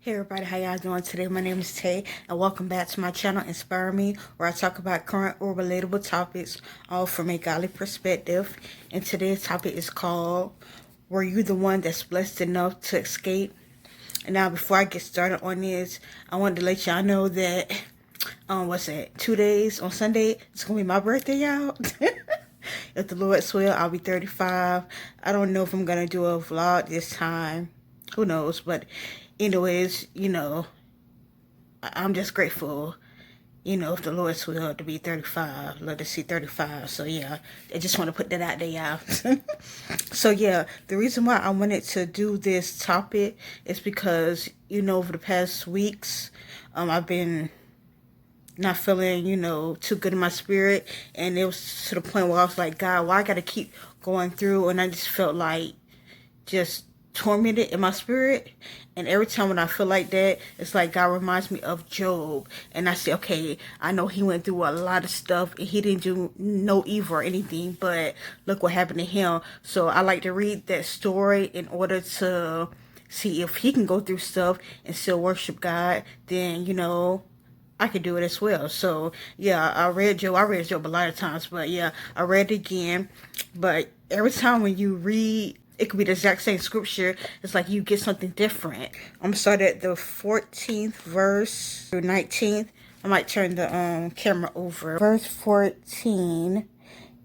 Hey everybody, how y'all doing today? My name is Tay, and welcome back to my channel, Inspire Me, where I talk about current or relatable topics, all from a godly perspective. And today's topic is called, Were You the One That's Blessed Enough to Escape? And now, before I get started on this, I wanted to let y'all know that, 2 days, on Sunday, it's going to be my birthday, y'all. If the Lord's will, I'll be 35. I don't know if I'm going to do a vlog this time. Who knows? But anyways, I'm just grateful, if the Lord's will, to be 35. Love to see 35. So, yeah, I just want to put that out there, y'all. So, yeah, the reason why I wanted to do this topic is because, over the past weeks, I've been not feeling, too good in my spirit. And it was to the point where I was like, God, why I got to keep going through? And I just felt like just tormented in my spirit. And every time when I feel like that, it's like God reminds me of Job. And I say, okay, I know he went through a lot of stuff and he didn't do no evil or anything, but look what happened to him. So I like to read that story in order to see if he can go through stuff and still worship God. Then, I could do it as well. So yeah, I read Job a lot of times, but yeah, I read it again. But every time when you read, it could be the exact same scripture. It's like you get something different. I'm gonna start at the 14th verse through 19th. I might turn the camera over. Verse 14.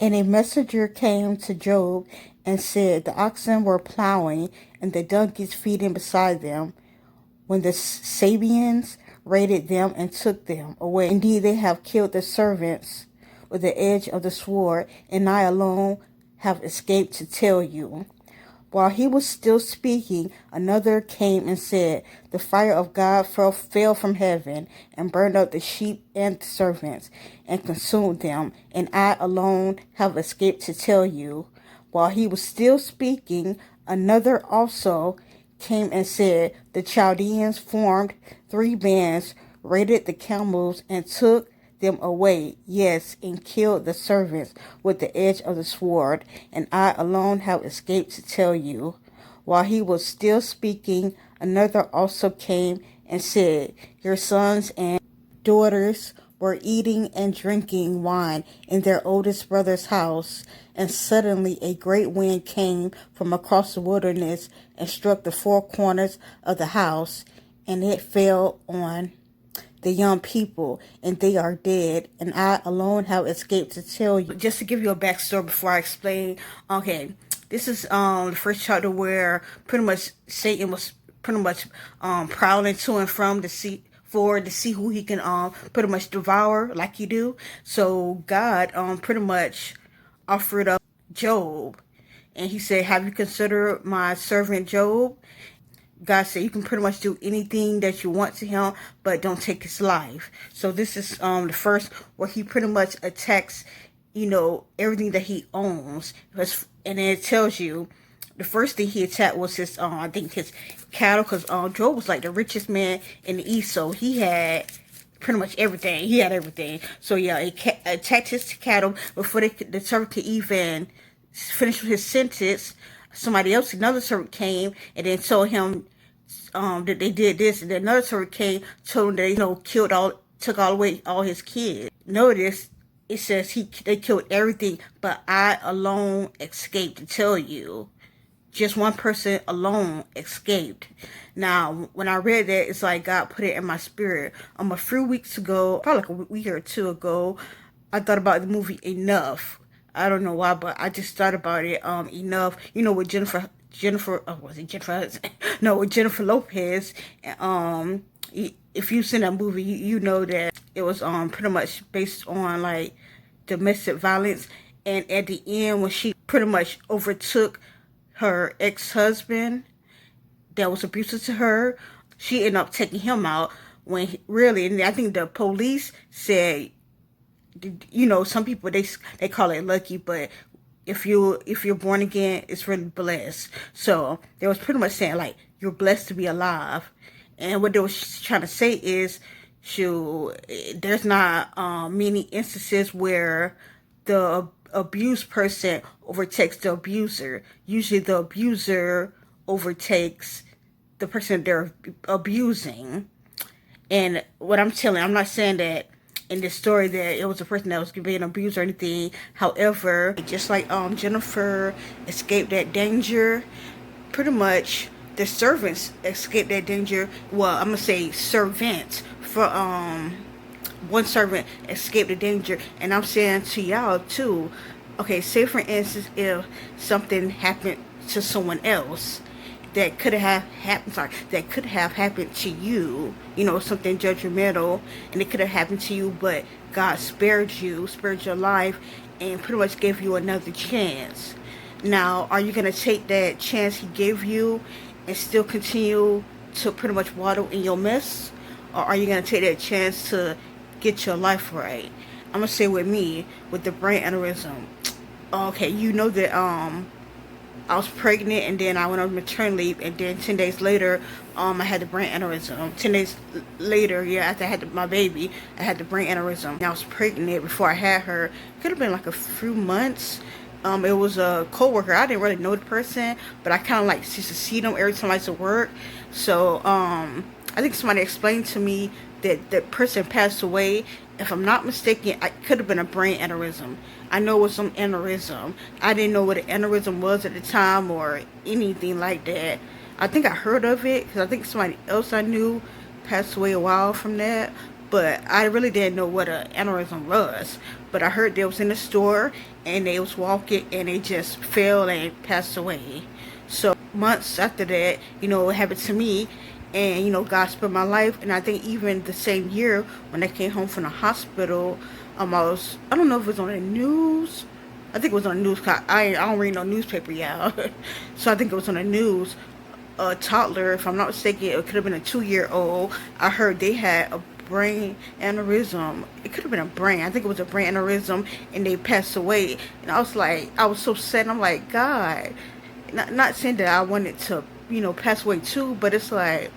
And a messenger came to Job and said, the oxen were plowing and the donkeys feeding beside them, when the Sabians raided them and took them away. Indeed, they have killed the servants with the edge of the sword, and I alone have escaped to tell you. While he was still speaking, another came and said, the fire of God fell from heaven and burned up the sheep and the servants and consumed them, and I alone have escaped to tell you. While he was still speaking, another also came and said, the Chaldeans formed 3 bands, raided the camels, and took them away, yes, and killed the servants with the edge of the sword, and I alone have escaped to tell you. While he was still speaking, another also came and said, your sons and daughters were eating and drinking wine in their oldest brother's house, and suddenly a great wind came from across the wilderness and struck the 4 corners of the house, and it fell on the young people, and they are dead, and I alone have escaped to tell you. Just to give you a backstory before I explain, okay, this is the first chapter where pretty much Satan was pretty much prowling to and from to see who he can pretty much devour like he do. So God pretty much offered up Job, and he said, have you considered my servant Job? God said you can pretty much do anything that you want to him, but don't take his life. So this is the first where he pretty much attacks, everything that he owns. And then it tells you the first thing he attacked was his, I think his cattle, because Job was like the richest man in the East, so he had pretty much everything. He had everything. So yeah, it attacked his cattle before the servant could even finish his sentence. Another servant came and then told him that they did this, and then another servant came, told him they took all his kids. Notice it says they killed everything, but I alone escaped to tell you. Just one person alone escaped. Now, when I read that, it's like God put it in my spirit. A few weeks ago, probably like a week or 2 ago, I thought about the movie Enough. I don't know why, but I just thought about it. Enough, with was it Jennifer? No, with Jennifer Lopez. If you've seen that movie, you know that it was pretty much based on like domestic violence. And at the end, when she pretty much overtook her ex-husband that was abusive to her, she ended up taking him out. When really, and I think the police said, some people they call it lucky, but if you're born again, it's really blessed. So they was pretty much saying like you're blessed to be alive. And what they was trying to say is, there's not many instances where the abused person overtakes the abuser. Usually the abuser overtakes the person that they're abusing. And what I'm telling, I'm not saying that in this story that it was a person that was being abused or anything. However, just like Jennifer escaped that danger, pretty much the servants escaped that danger. Well, I'm gonna say servants for one servant escaped the danger, and I'm saying to y'all too. Okay, say for instance, if something happened to someone else that could have happened, that could have happened to you, something judgmental, and it could have happened to you, but God spared you, spared your life, and pretty much gave you another chance. Now, are you going to take that chance he gave you and still continue to pretty much waddle in your mess? Or are you going to take that chance to get your life right? I'm going to say with me, with the brain aneurysm. Okay, you know that I was pregnant, and then I went on maternity leave, and then 10 days later, I had the brain aneurysm. 10 days later, yeah, after I had my baby, I had the brain aneurysm. And I was pregnant before I had her. It could have been like a few months. It was a coworker. I didn't really know the person, but I kind of like used to see them every time I used to work. So, I think somebody explained to me that the person passed away. If I'm not mistaken, it could have been a brain aneurysm. I know it was some aneurysm. I didn't know what an aneurysm was at the time or anything like that. I think I heard of it because I think somebody else I knew passed away a while from that. But I really didn't know what an aneurysm was. But I heard they was in the store and they was walking and they just fell and passed away. So months after that, it happened to me. And, God spared my life. And I think even the same year when I came home from the hospital, I don't know if it was on the news. I think it was on the news. I don't read no newspaper, y'all. So I think it was on the news. A toddler, if I'm not mistaken, it could have been a 2-year-old. I heard they had a brain aneurysm. It could have been a brain. I think it was a brain aneurysm, and they passed away. And I was so sad. I'm like, God. Not saying that I wanted to, pass away too, but it's like,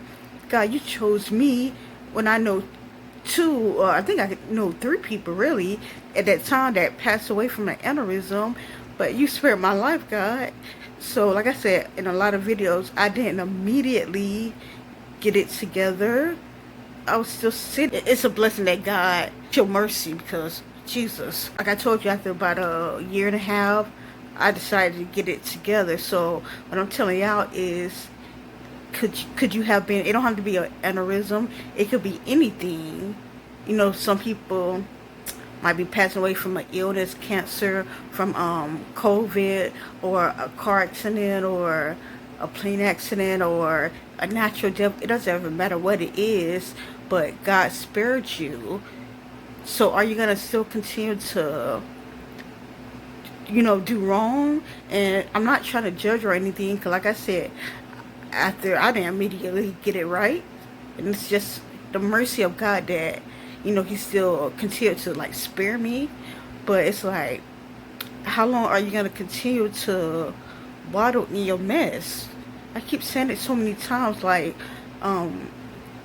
God, you chose me when I know I think I know 3 people really at that time that passed away from an aneurysm, but you spared my life, God. So like I said in a lot of videos, I didn't immediately get it together. I was still sitting. It's a blessing that God showed mercy, because Jesus, like I told you, after about a year and a half, I decided to get it together. So what I'm telling y'all is, could you have been, it don't have to be an aneurysm, it could be anything. Some people might be passing away from an illness, cancer, from COVID, or a car accident, or a plane accident, or a natural death. It doesn't even matter what it is, but God spared you. So are you going to still continue to do wrong? And I'm not trying to judge or anything, because like I said, after I didn't immediately get it right, and it's just the mercy of God that he still continued to like spare me. But it's like, how long are you gonna continue to waddle in your mess? I keep saying it so many times, like,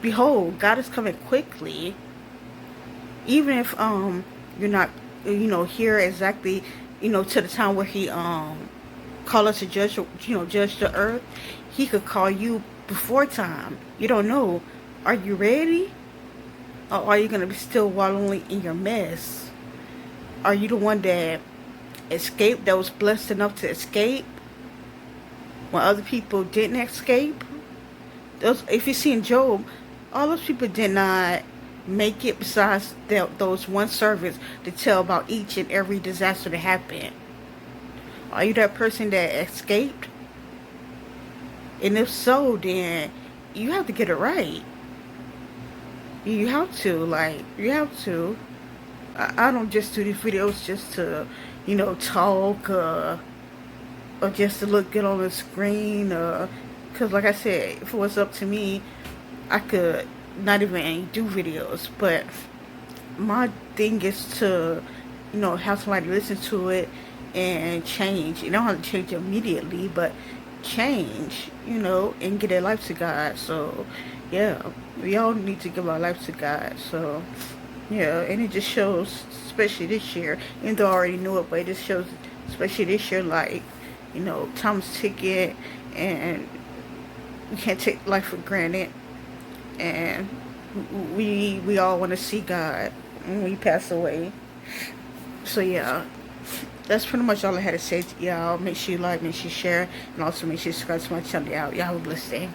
behold, God is coming quickly. Even if you're not here exactly to the time where he call us to judge the earth, he could call you before time. You don't know. Are you ready? Or are you going to be still wallowing in your mess? Are you the one that escaped, that was blessed enough to escape when other people didn't escape? If you see in Job, all those people did not make it, besides those one servants to tell about each and every disaster that happened. Are you that person that escaped? And if so, then you have to get it right. You have to, I don't just do these videos just to, talk, or just to look good on the screen, because like I said, if it was up to me, I could not even do videos. But my thing is to, have somebody listen to it and change. You don't have to change immediately, but change, and get their life to God. So yeah, we all need to give our life to God. So yeah, and it just shows, especially this year, even though I already knew it, but it just shows, especially this year, like, time's ticking, and we can't take life for granted, and we all want to see God when we pass away. So yeah, that's pretty much all I had to say to y'all. Make sure you like, make sure you share, and also make sure you subscribe to my channel. Y'all have a blessed day.